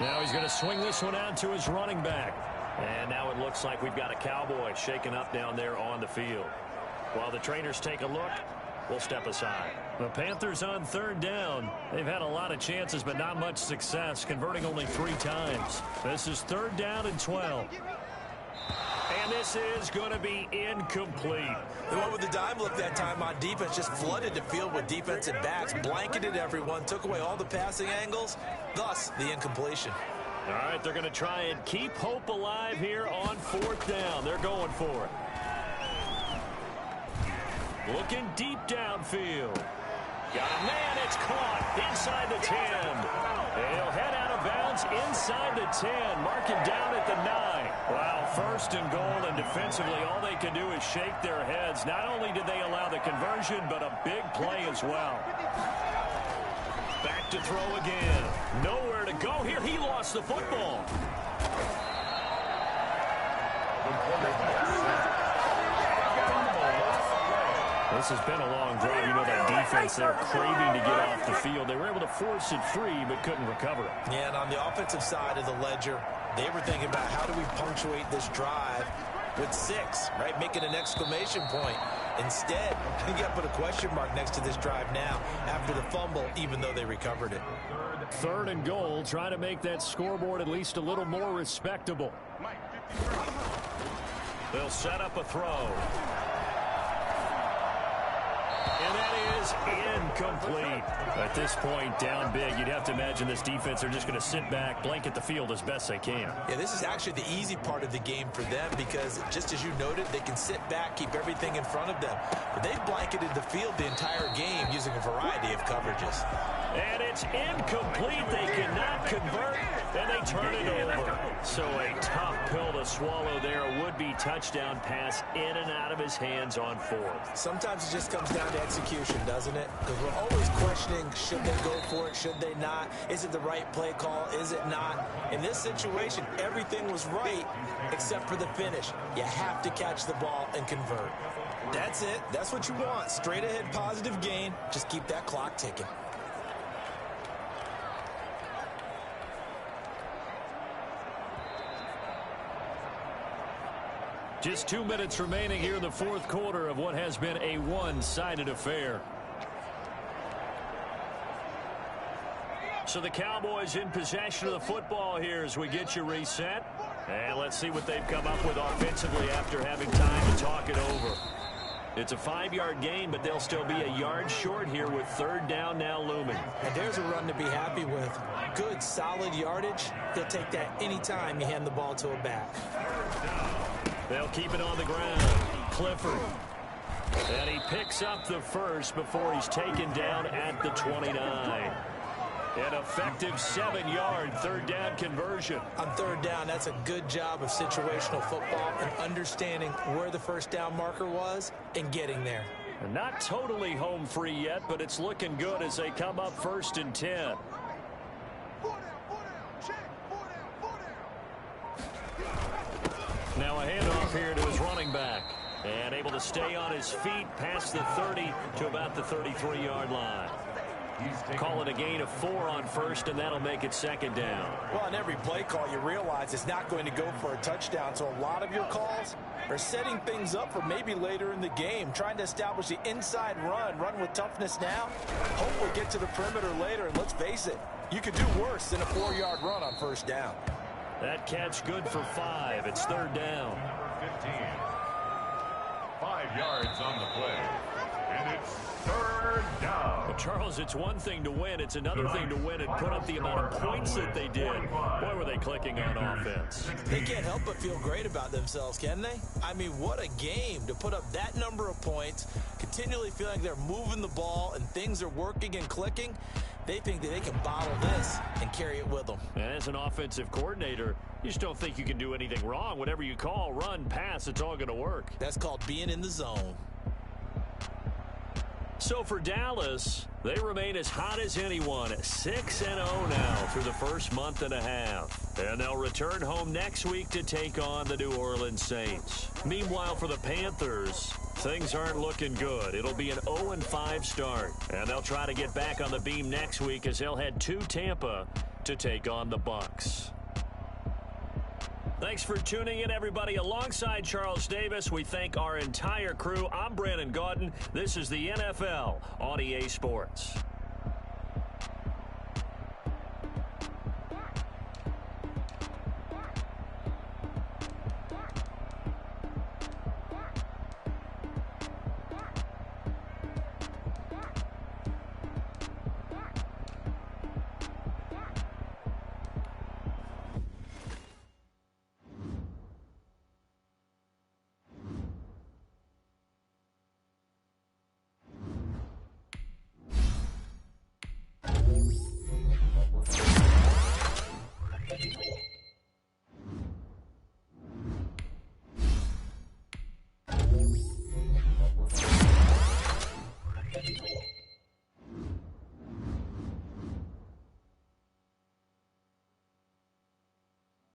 Now he's going to swing this one out to his running back. And now it looks like we've got a Cowboy shaken up down there on the field. While the trainers take a look, we'll step aside. The Panthers on third down. They've had a lot of chances, but not much success, converting only 3 times. This is 3rd down and 12. And this is going to be incomplete. The one with the dime look that time on defense just flooded the field with defensive backs, blanketed everyone, took away all the passing angles, thus the incompletion. All right, they're going to try and keep hope alive here on 4th down. They're going for it. Looking deep downfield. Got a man, it's caught inside the 10. He'll head out of bounds inside the 10. Mark it down at the 9. Wow, 1st and goal, and defensively all they can do is shake their heads. Not only did they allow the conversion, but a big play as well. Back to throw again. Nowhere to go here. He lost the football. This has been a long drive. You know that defense, they're craving to get off the field. They were able to force it free, but couldn't recover it. Yeah, and on the offensive side of the ledger, they were thinking about how do we punctuate this drive with 6, right? Making an exclamation point. Instead, you got to put a question mark next to this drive now after the fumble, even though they recovered it. 3rd and goal, trying to make that scoreboard at least a little more respectable. They'll set up a throw. And that is incomplete. At this point, down big, you'd have to imagine this defense are just going to sit back, blanket the field as best they can. Yeah, this is actually the easy part of the game for them because, just as you noted, they can sit back, keep everything in front of them. But they've blanketed the field the entire game using a variety of coverages. And it's incomplete. They cannot convert, and they turn it over. So a tough pill to swallow there. A would-be touchdown pass in and out of his hands on 4th. Sometimes it just comes down to execution, doesn't it? Because we're always questioning, should they go for it, should they not? Is it the right play call? Is it not? In this situation, everything was right except for the finish. You have to catch the ball and convert. That's it. That's what you want. Straight ahead positive gain. Just keep that clock ticking. Just 2 minutes remaining here in the 4th quarter of what has been a one-sided affair. So the Cowboys in possession of the football here as we get you reset. And let's see what they've come up with offensively after having time to talk it over. It's a 5-yard gain, but they'll still be a yard short here with 3rd down now looming. And there's a run to be happy with. Good, solid yardage. They'll take that anytime you hand the ball to a back. They'll keep it on the ground. Clifford. And he picks up the 1st before he's taken down at the 29. An effective 7-yard 3rd down conversion. On 3rd down, that's a good job of situational football and understanding where the 1st down marker was and getting there. And not totally home free yet, but it's looking good as they come up 1st and 10. Now a handoff here to his running back. And able to stay on his feet past the 30 to about the 33-yard line. Call it a gain of 4 on 1st, and that'll make it 2nd down. Well, on every play call, you realize it's not going to go for a touchdown. So a lot of your calls are setting things up for maybe later in the game, trying to establish the inside run with toughness now. Hope we'll get to the perimeter later, and let's face it, you could do worse than a 4-yard run on 1st down. That catch good for 5. It's 3rd down. 15. 5 yards on the play. And it's 3rd down. Well, Charles, it's one thing to win. It's another thing to win and put up the amount of points that they did. Boy, were they clicking on offense. They can't help but feel great about themselves, can they? I mean, what a game to put up that number of points, continually feeling like they're moving the ball and things are working and clicking. They think that they can bottle this and carry it with them. And as an offensive coordinator, you just don't think you can do anything wrong. Whatever you call, run, pass, it's all going to work. That's called being in the zone. So for Dallas, they remain as hot as anyone, 6-0 now through the first month and a half. And they'll return home next week to take on the New Orleans Saints. Meanwhile, for the Panthers, things aren't looking good. It'll be an 0-5 start. And they'll try to get back on the beam next week as they'll head to Tampa to take on the Bucs. Thanks for tuning in, everybody. Alongside Charles Davis, we thank our entire crew. I'm Brandon Gaudin. This is the NFL on EA Sports.